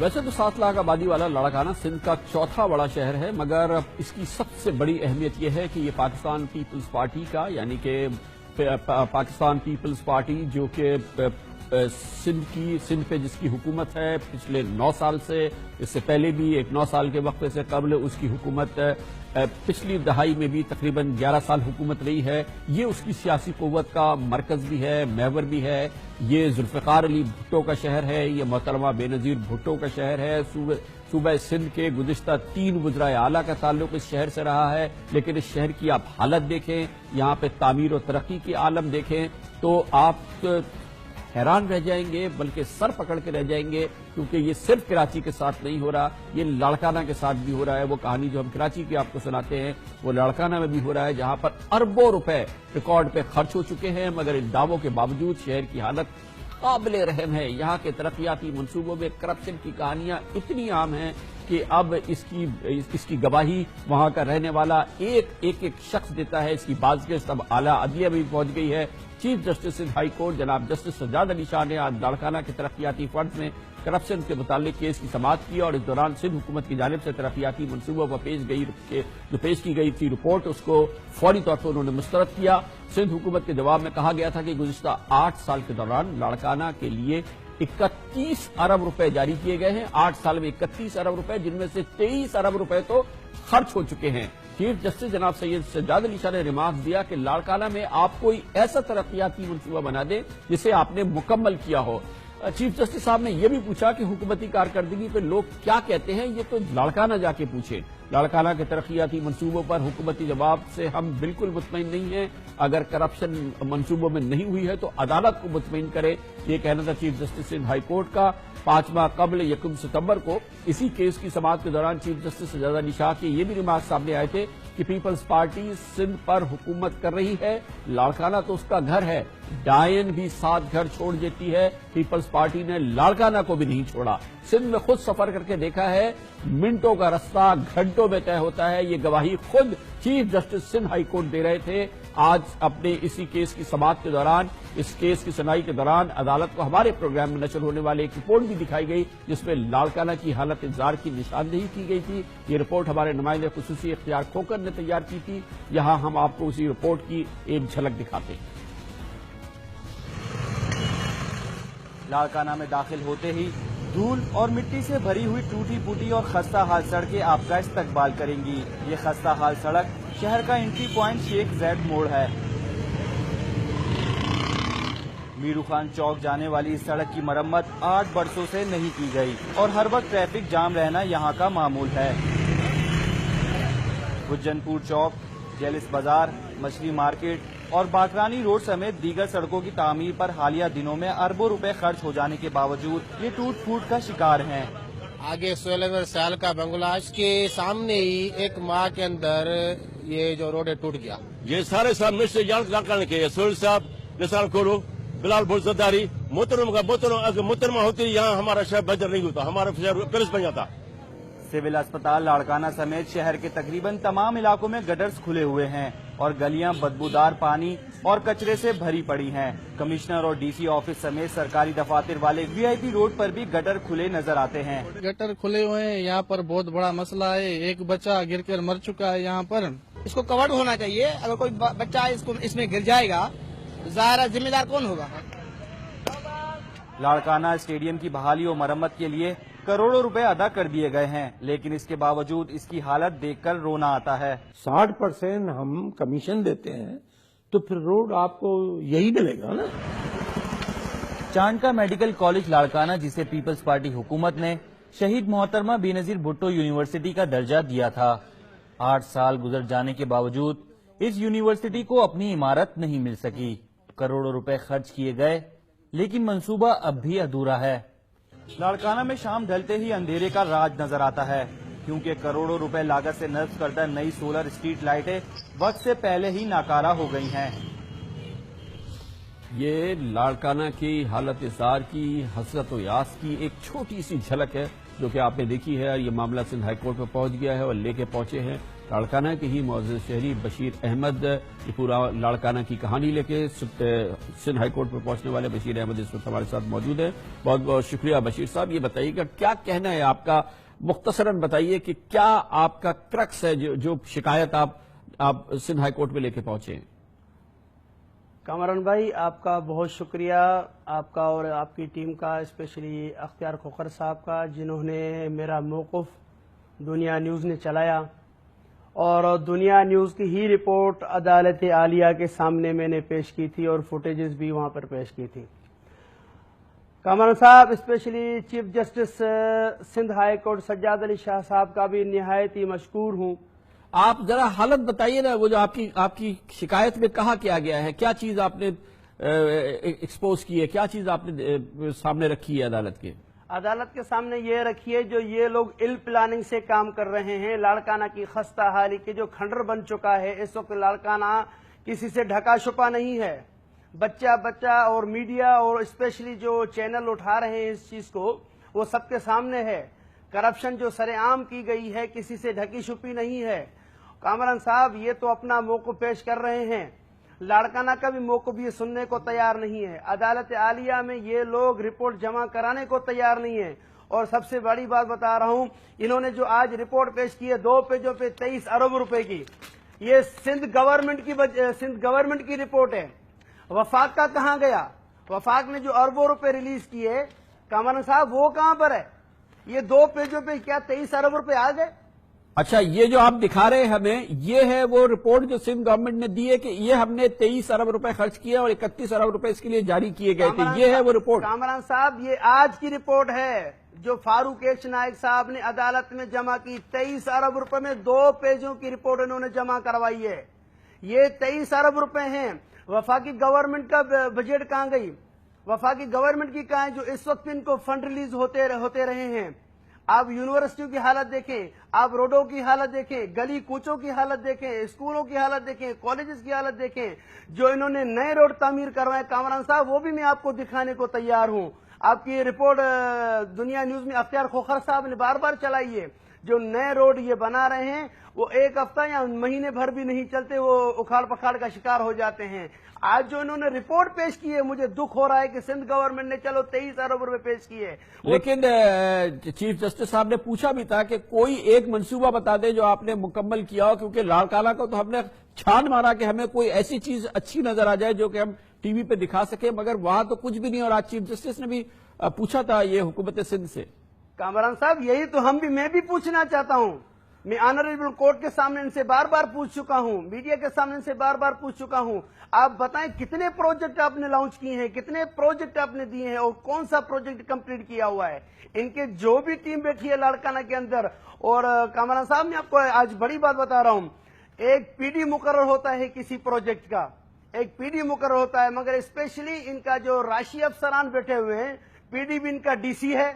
ویسے تو 7 لاکھ آبادی والا لاڑکانہ سندھ کا چوتھا بڑا شہر ہے، مگر اس کی سب سے بڑی اہمیت یہ ہے کہ یہ پاکستان پیپلز پارٹی کا، یعنی کہ پاکستان پیپلز پارٹی جو کہ سندھ پہ جس کی حکومت ہے پچھلے 9 سال سے، اس سے پہلے بھی ایک 9 سال کے وقفے سے قبل اس کی حکومت پچھلی دہائی میں بھی تقریباً 11 سال حکومت رہی ہے، یہ اس کی سیاسی قوت کا مرکز بھی ہے، محور بھی ہے۔ یہ ذوالفقار علی بھٹو کا شہر ہے، یہ محترمہ بے نظیر بھٹو کا شہر ہے۔ صوبہ سندھ کے گزشتہ 3 وزرائے اعلیٰ کا تعلق اس شہر سے رہا ہے، لیکن اس شہر کی آپ حالت دیکھیں، یہاں پہ تعمیر و ترقی کی عالم دیکھیں تو آپ حیران رہ جائیں گے، بلکہ سر پکڑ کے رہ جائیں گے، کیونکہ یہ صرف کراچی کے ساتھ نہیں ہو رہا، یہ لاڑکانہ کے ساتھ بھی ہو رہا ہے۔ وہ کہانی جو ہم کراچی کی آپ کو سناتے ہیں وہ لاڑکانہ میں بھی ہو رہا ہے، جہاں پر اربوں روپے ریکارڈ پہ خرچ ہو چکے ہیں، مگر ان دعووں کے باوجود شہر کی حالت قابل رحم ہے۔ یہاں کے ترقیاتی منصوبوں میں کرپشن کی کہانیاں اتنی عام ہیں کہ اب اس کی گواہی وہاں کا رہنے والا ایک شخص دیتا ہے۔ اس کی بازگشت اب اعلیٰ عدلیہ بھی پہنچ گئی ہے۔ چیف جسٹس ہائی کورٹ جناب جسٹس سجاد علی شاہ نے آج لاڑکانہ کے ترقیاتی فنڈز میں کرپشن کے متعلق کیس کی سماعت کی، اور اس دوران سندھ حکومت کی جانب سے ترقیاتی منصوبوں پر پیش کی گئی تھی رپورٹ، اس کو فوری طور پر انہوں نے مسترد کیا۔ سندھ حکومت کے جواب میں کہا گیا تھا کہ گزشتہ 8 سال کے دوران لاڑکانہ کے لیے 31 ارب روپے جاری کیے گئے ہیں، 8 سال میں 31 ارب روپے، جن میں سے 23 ارب روپے تو خرچ ہو چکے ہیں۔ چیف جسٹس جناب سید سجاد علی شاہ نے ریمارک دیا کہ لاڑکانہ میں آپ کوئی ایسا ترقیاتی منصوبہ بنا دیں جسے آپ نے مکمل کیا ہو۔ چیف جسٹس صاحب نے یہ بھی پوچھا کہ حکومتی کارکردگی پہ لوگ کیا کہتے ہیں، یہ تو لاڑکانہ جا کے پوچھیں۔ لاڑکانہ کے ترقیاتی منصوبوں پر حکومتی جواب سے ہم بالکل مطمئن نہیں ہیں، اگر کرپشن منصوبوں میں نہیں ہوئی ہے تو عدالت کو مطمئن کرے، یہ کہنا تھا chief justice Sindh high court کا۔ 5 ماہ قبل 1 ستمبر کو اسی کیس کی سماعت کے دوران چیف جسٹس سجاد علی شاہ کے یہ بھی ریمارک سامنے آئے تھے کہ پیپلز پارٹی سندھ پر حکومت کر رہی ہے، لاڑکانہ تو اس کا گھر ہے، ڈائن بھی 7 گھر چھوڑ دیتی ہے، پیپلز پارٹی نے لاڑکانہ کو بھی نہیں چھوڑا۔ سندھ میں خود سفر کر کے دیکھا ہے، منٹوں کا رستہ گھنٹوں میں طے ہوتا ہے، یہ گواہی خود chief justice Sindh high court دے رہے تھے۔ آج اپنے اسی کیس کی سماعت کے دوران، اس کیس کی سنائی کے دوران عدالت کو ہمارے پروگرام میں نشر ہونے والے ایک رپورٹ بھی دکھائی گئی جس میں لاڑکانہ کی حالت انتظار کی نشاندہی کی گئی تھی۔ یہ رپورٹ ہمارے نمائندے خصوصی اختیار کھوکر نے تیار کی تھی، یہاں ہم آپ کو اسی رپورٹ کی ایک جھلک دکھاتے ہیں۔ لاڑکانہ میں داخل ہوتے ہی دھول اور مٹی سے بھری ہوئی ٹوٹی پھوٹی اور خستہ حال سڑکیں آپ کا استقبال کریں گی۔ یہ خستہ حال سڑک شہر کا انٹری پوائنٹ شیخ زید موڑ ہے۔ میرو خان چوک جانے والی اس سڑک کی مرمت 8 برسوں سے نہیں کی گئی اور ہر وقت ٹریفک جام رہنا یہاں کا معمول ہے۔ گجن پور چوک، جیلس بازار، مچھلی مارکیٹ اور باکرانی روڈ سمیت دیگر سڑکوں کی تعمیر پر حالیہ دنوں میں اربوں روپے خرچ ہو جانے کے باوجود یہ ٹوٹ پھوٹ کا شکار ہیں۔ آگے 16 سال کا بنگلہ کے سامنے ہی 1 ماہ کے اندر یہ جو روڈ ٹوٹ گیا۔ یہ سارے سال مسٹر لاڑکانہ کے سہیل صاحب، نثار کورو، بلال بلزداری، محترمہ ہوتی یہاں ہمارا شہر بجر نہیں ہوتا، ہمارا شہر پرس بن جاتا۔ سول اسپتال لاڑکانہ سمیت شہر کے تقریباً تمام علاقوں میں گٹرز کھلے ہوئے ہیں اور گلیاں بدبودار پانی اور کچرے سے بھری پڑی ہیں۔ کمشنر اور ڈی سی آفس سمیت سرکاری دفاتر والے وی آئی پی روڈ پر بھی گٹر کھلے نظر آتے ہیں۔ گٹر کھلے ہوئے ہیں، یہاں پر بہت بڑا مسئلہ ہے، ایک بچہ گر کر مر چکا ہے یہاں پر۔ اس کو کورڈ ہونا چاہیے، اگر کوئی بچہ اس میں گر جائے گا ظاہر ذمہ دار کون ہوگا؟ لاڑکانہ اسٹیڈیم کی بحالی و مرمت کے لیے کروڑوں روپے ادا کر دیے گئے ہیں، لیکن اس کے باوجود اس کی حالت دیکھ کر رونا آتا ہے۔ 60% ہم کمیشن دیتے ہیں تو پھر روڈ آپ کو یہی ملے گا نا۔ چانڈکا میڈیکل کالج لاڑکانہ، جسے پیپلز پارٹی حکومت نے شہید محترمہ بے نظیر بھٹو یونیورسٹی کا درجہ دیا تھا، 8 سال گزر جانے کے باوجود اس یونیورسٹی کو اپنی عمارت نہیں مل سکی۔ کروڑوں روپے خرچ کیے گئے لیکن منصوبہ اب بھی ادھورا ہے۔ لاڑکانہ میں شام ڈھلتے ہی اندھیرے کا راج نظر آتا ہے، کیونکہ کروڑوں روپے لاگت سے نصب کردہ نئی سولر اسٹریٹ لائٹیں وقت سے پہلے ہی ناکارہ ہو گئی ہیں۔ یہ لاڑکانہ کی حالت زار کی، حسرت و یاس کی ایک چھوٹی سی جھلک ہے جو کہ آپ نے دیکھی ہے۔ یہ معاملہ سندھ ہائی کورٹ میں پہنچ گیا ہے اور لے کے پہنچے ہیں لاڑکانہ کے ہی معزز شہری بشیر احمد۔ یہ پورا لاڑکانہ کی کہانی لے کے سندھ ہائی کورٹ میں پہنچنے والے بشیر احمد اس وقت ہمارے ساتھ موجود ہیں۔ بہت بہت شکریہ بشیر صاحب۔ یہ بتائیے گا کیا کہنا ہے آپ کا، مختصراً بتائیے کہ کیا آپ کا کرکس ہے جو شکایت آپ سندھ ہائی کورٹ میں لے کے پہنچے ہیں؟ کامران بھائی، آپ کا بہت شکریہ، آپ کا اور آپ کی ٹیم کا، اسپیشلی اختیار کھوکھر صاحب کا، جنہوں نے میرا موقف دنیا نیوز نے چلایا اور دنیا نیوز کی ہی رپورٹ عدالت عالیہ کے سامنے میں نے پیش کی تھی اور فوٹیجز بھی وہاں پر پیش کی تھی۔ کامران صاحب، specially chief justice Sindh high court Sajjad Ali Shah صاحب کا بھی نہایت ہی مشکور ہوں۔ آپ ذرا حالت بتائیے نا، وہ جو آپ کی شکایت میں کہا کیا گیا ہے، کیا چیز آپ نے ایکسپوز کی ہے، کیا چیز آپ نے سامنے رکھی ہے عدالت کے؟ عدالت کے سامنے یہ رکھیے جو یہ لوگ ال پلاننگ سے کام کر رہے ہیں، لاڑکانہ کی خستہ حالی کے جو کھنڈر بن چکا ہے اس وقت، لاڑکانہ کسی سے ڈھکا چھپا نہیں ہے۔ بچہ اور میڈیا اور اسپیشلی جو چینل اٹھا رہے ہیں اس چیز کو، وہ سب کے سامنے ہے۔ کرپشن جو سر عام کی گئی ہے کسی سے ڈھکی چھپی نہیں ہے۔ کامران صاحب، یہ تو اپنا موقف پیش کر رہے ہیں، لاڑکانہ کا بھی موقف یہ سننے کو تیار نہیں ہے۔ عدالت عالیہ میں یہ لوگ رپورٹ جمع کرانے کو تیار نہیں ہے، اور سب سے بڑی بات بتا رہا ہوں، انہوں نے جو آج رپورٹ پیش کی ہے 2 پیجوں پہ 23 ارب روپے کی، یہ سندھ گورنمنٹ کی رپورٹ ہے۔ وفاق کا کہاں گیا؟ وفاق نے جو اربوں روپے ریلیز کیے، کامران صاحب وہ کہاں پر ہے؟ یہ 2 پیجوں پہ کیا 23 ارب روپے آ گئے؟ اچھا، یہ جو آپ دکھا رہے ہیں ہمیں، یہ ہے وہ رپورٹ جو سندھ گورنمنٹ نے دی ہے کہ یہ ہم نے 23 ارب روپے خرچ کیے اور 31 ارب روپے اس کے لیے جاری کیے گئے تھے، یہ ہے وہ رپورٹ؟ کامران صاحب، یہ آج کی رپورٹ ہے جو فاروق ایچ نائک صاحب نے عدالت میں جمع کی۔ 23 ارب روپے میں 2 پیجوں کی رپورٹ انہوں نے جمع کروائی ہے۔ یہ 23 ارب روپے ہیں۔ وفاقی گورنمنٹ کا بجٹ کہاں گئی؟ وفاقی گورنمنٹ کی کہاں ہے جو اس وقت ان کو فنڈ ریلیز ہوتے رہے ہیں؟ آپ یونیورسٹیوں کی حالت دیکھیں، آپ روڈوں کی حالت دیکھیں، گلی کوچوں کی حالت دیکھیں، اسکولوں کی حالت دیکھیں، کالجز کی حالت دیکھیں، جو انہوں نے نئے روڈ تعمیر کروائے کامران صاحب، وہ بھی میں آپ کو دکھانے کو تیار ہوں۔ آپ کی رپورٹ دنیا نیوز میں اختیار کھوکھر صاحب نے بار بار چلائی ہے، جو نئے روڈ یہ بنا رہے ہیں وہ 1 ہفتہ یا مہینے بھر بھی نہیں چلتے، وہ اکھاڑ پکھاڑ کا شکار ہو جاتے ہیں۔ آج جو انہوں نے رپورٹ پیش کی ہے، مجھے دکھ ہو رہا ہے کہ سندھ گورنمنٹ نے چلو 23 ارب روپے پیش کیے، لیکن چیف جسٹس صاحب نے پوچھا بھی تھا کہ کوئی ایک منصوبہ بتا دے جو آپ نے مکمل کیا ہو، کیونکہ لاڑکانہ کو تو ہم نے چھان مارا کہ ہمیں کوئی ایسی چیز اچھی نظر آ جائے جو کہ ہم ٹی وی پہ دکھا سکیں، مگر وہاں تو کچھ بھی نہیں، اور آج چیف جسٹس نے بھی پوچھا تھا یہ حکومت سندھ سے۔ کامران صاحب، یہی تو میں بھی پوچھنا چاہتا ہوں۔ میں آنریبل کورٹ کے سامنے ان سے بار بار پوچھ چکا ہوں، میڈیا کے سامنے ان سے بار بار پوچھ چکا ہوں، آپ بتائیں کتنے پروجیکٹ آپ نے لانچ کیے ہیں، کتنے پروجیکٹ آپ نے دیے ہیں، اور کون سا پروجیکٹ کمپلیٹ کیا ہوا ہے؟ ان کے جو بھی ٹیم بیٹھی ہے لاڑکانہ کے اندر، اور کامران صاحب میں آپ کو آج بڑی بات بتا رہا ہوں، ایک پی ڈی مقرر ہوتا ہے کسی پروجیکٹ کا، ایک پی ڈی مقرر ہوتا ہے، مگر اسپیشلی ان کا جو راشی افسران بیٹھے ہوئے ہیں، پی ڈی بھی ان کا ڈی سی ہے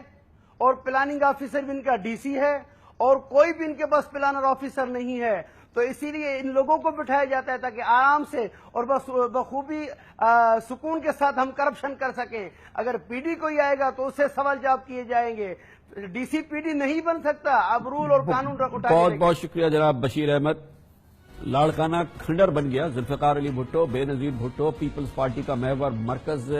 اور پلاننگ آفیسر بھی ان کا ڈی سی ہے، اور کوئی بھی ان کے پاس پلانر آفیسر نہیں ہے، تو اسی لیے ان لوگوں کو بٹھایا جاتا ہے تاکہ آرام سے اور بخوبی سکون کے ساتھ ہم کرپشن کر سکیں۔ اگر پی ڈی کوئی آئے گا تو اس سے سوال جواب کیے جائیں گے، ڈی سی پی ڈی نہیں بن سکتا، اب رول اور قانون بہت بہت شکریہ جناب بشیر احمد۔ لاڑکانہ کھنڈر بن گیا، ذوالفقار علی بھٹو، بے نظیر بھٹو پیپلز پارٹی کا محور مرکز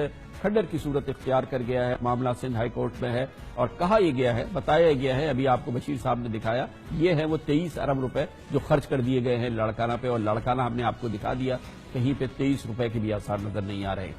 کھنڈر کی صورت اختیار کر گیا ہے۔ معاملہ سندھ ہائی کورٹ میں ہے اور کہا یہ گیا ہے، بتایا گیا ہے، ابھی آپ کو بشیر صاحب نے دکھایا، یہ ہے وہ 23 ارب روپے جو خرچ کر دیے گئے ہیں لاڑکانہ پہ، اور لاڑکانہ ہم نے آپ کو دکھا دیا، کہیں پہ 23 روپے کے بھی آثار نظر نہیں آ رہے۔